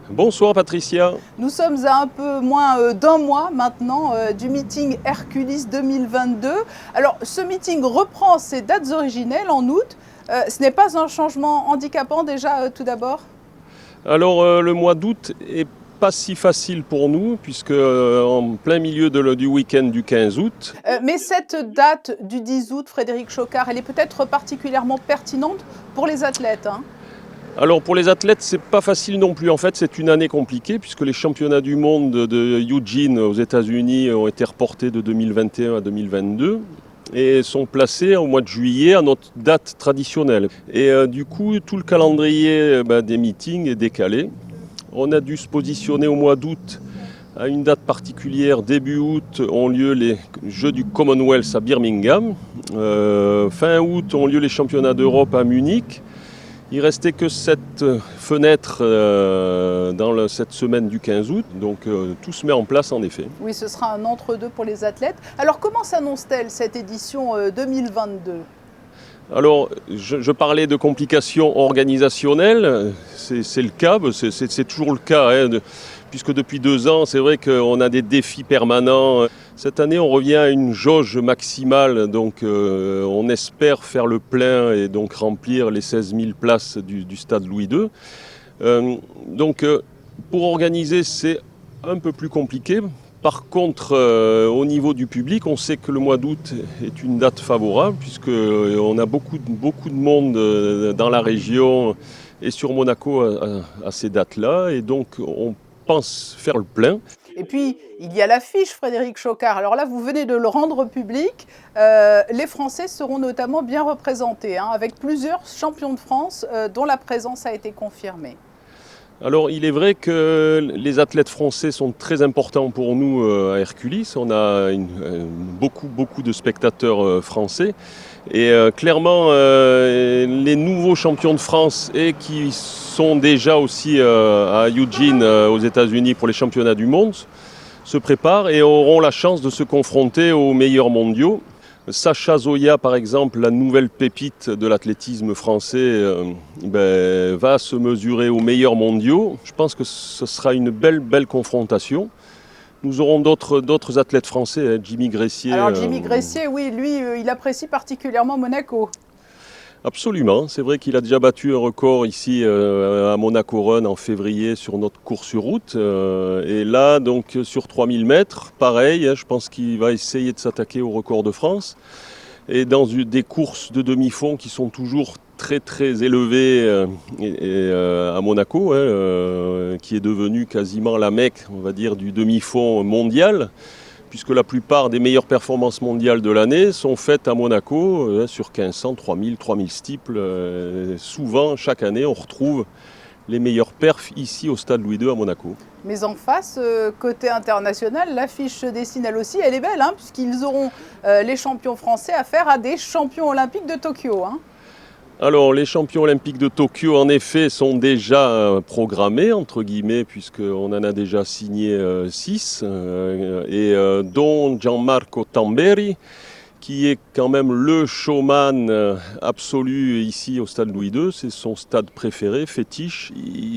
Bonsoir Patricia. Nous sommes à un peu moins d'un mois maintenant du meeting Hercules 2022. Alors ce meeting reprend ses dates originelles en août. Ce n'est pas un changement handicapant déjà tout d'abord? Alors le mois d'août est pas si facile pour nous puisque en plein milieu du week-end du 15 août. Mais cette date du 10 août, Frédéric Chocard, elle est peut-être particulièrement pertinente pour les athlètes, hein? Alors pour les athlètes, c'est pas facile non plus. En fait, c'est une année compliquée puisque les championnats du monde de Eugene aux États-Unis ont été reportés de 2021 à 2022 et sont placés au mois de juillet à notre date traditionnelle. Et du coup, tout le calendrier des meetings est décalé. On a dû se positionner au mois d'août à une date particulière. Début août ont lieu les Jeux du Commonwealth à Birmingham. Fin août ont lieu les championnats d'Europe à Munich. Il restait que cette fenêtre dans cette semaine du 15 août, donc tout se met en place en effet. Oui, ce sera un entre-deux pour les athlètes. Alors comment s'annonce-t-elle cette édition 2022? Alors, je parlais de complications organisationnelles, c'est le cas, c'est toujours le cas, hein, puisque depuis 2 ans, c'est vrai qu'on a des défis permanents. Cette année, on revient à une jauge maximale, donc on espère faire le plein et donc remplir les 16 000 places du stade Louis II. Donc, pour organiser, c'est un peu plus compliqué. Par contre, au niveau du public, on sait que le mois d'août est une date favorable puisqu'on a beaucoup de monde dans la région et sur Monaco à ces dates-là. Et donc, on pense faire le plein. Et puis, il y a l'affiche, Frédéric Chocard. Alors là, vous venez de le rendre public. Les Français seront notamment bien représentés, hein, avec plusieurs champions de France dont la présence a été confirmée. Alors il est vrai que les athlètes français sont très importants pour nous à Hercules. On a beaucoup de spectateurs français. Et clairement, les nouveaux champions de France et qui sont déjà aussi à Eugene aux États-Unis pour les championnats du monde se préparent et auront la chance de se confronter aux meilleurs mondiaux. Sacha Zoya, par exemple, la nouvelle pépite de l'athlétisme français, va se mesurer aux meilleurs mondiaux. Je pense que ce sera une belle confrontation. Nous aurons d'autres athlètes français, hein, Jimmy Gressier. Alors Jimmy Gressier, oui, lui, il apprécie particulièrement Monaco. Absolument, c'est vrai qu'il a déjà battu un record ici à Monaco Run en février sur notre course sur route. Et là, donc sur 3000 mètres, pareil, hein, je pense qu'il va essayer de s'attaquer au record de France. Et dans des courses de demi-fond qui sont toujours très élevées à Monaco, hein, qui est devenu quasiment la Mecque, on va dire, du demi-fond mondial, puisque la plupart des meilleures performances mondiales de l'année sont faites à Monaco, sur 1500, 3000, 3000 steeples. Souvent, chaque année, on retrouve les meilleurs perfs ici au stade Louis II à Monaco. Mais en face, côté international, l'affiche se dessine elle aussi, elle est belle, hein, puisqu'ils auront les champions français à faire à des champions olympiques de Tokyo, hein. Alors, les champions olympiques de Tokyo, en effet, sont déjà programmés, entre guillemets, puisqu'on en a déjà signé 6, dont Gianmarco Tamberi, qui est quand même le showman absolu ici au stade Louis II. C'est son stade préféré, fétiche.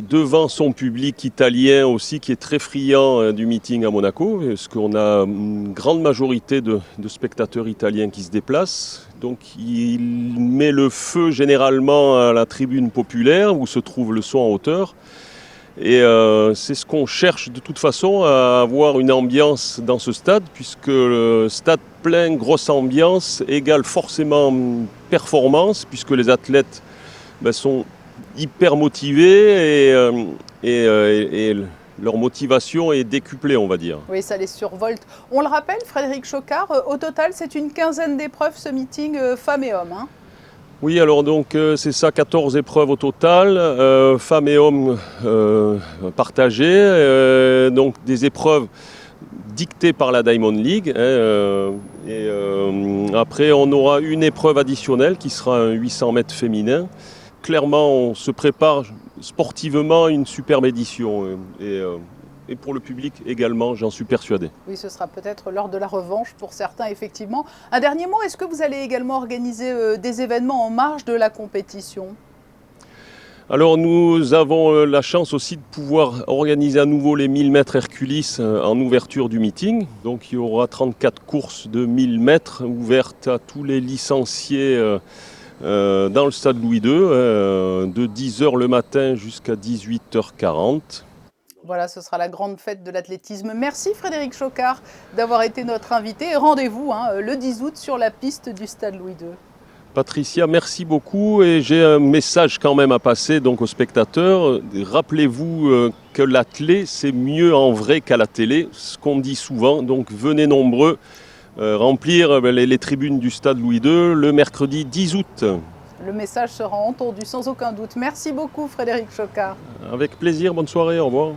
Devant son public italien aussi, qui est très friand du meeting à Monaco, parce qu'on a une grande majorité de spectateurs italiens qui se déplacent. Donc il met le feu généralement à la tribune populaire où se trouve le son en hauteur. Et c'est ce qu'on cherche de toute façon, à avoir une ambiance dans ce stade, puisque le stade plein, grosse ambiance, égale forcément performance, puisque les athlètes sont hyper motivés et leur motivation est décuplée, on va dire. Oui, ça les survolte. On le rappelle, Frédéric Chocard, au total, c'est une quinzaine d'épreuves, ce meeting femmes et hommes, hein. Oui, alors donc c'est ça, 14 épreuves au total, femmes et hommes partagées, donc des épreuves dictées par la Diamond League, hein, après on aura une épreuve additionnelle qui sera un 800 mètres féminin. Clairement, on se prépare sportivement une superbe édition et pour le public également, j'en suis persuadé. Oui, ce sera peut-être l'heure de la revanche pour certains, effectivement. Un dernier mot, est-ce que vous allez également organiser des événements en marge de la compétition ? Alors nous avons la chance aussi de pouvoir organiser à nouveau les 1000 mètres Hercules en ouverture du meeting. Donc il y aura 34 courses de 1000 mètres ouvertes à tous les licenciés dans le stade Louis II, de 10h le matin jusqu'à 18h40. Voilà, ce sera la grande fête de l'athlétisme. Merci Frédéric Chocard d'avoir été notre invité. Et rendez-vous le 10 août sur la piste du stade Louis II. Patricia, merci beaucoup et j'ai un message quand même à passer donc aux spectateurs. Rappelez-vous que l'athlé, c'est mieux en vrai qu'à la télé, ce qu'on dit souvent. Donc venez nombreux remplir les tribunes du stade Louis II le mercredi 10 août. Le message sera entendu sans aucun doute. Merci beaucoup Frédéric Chocard. Avec plaisir, bonne soirée, au revoir.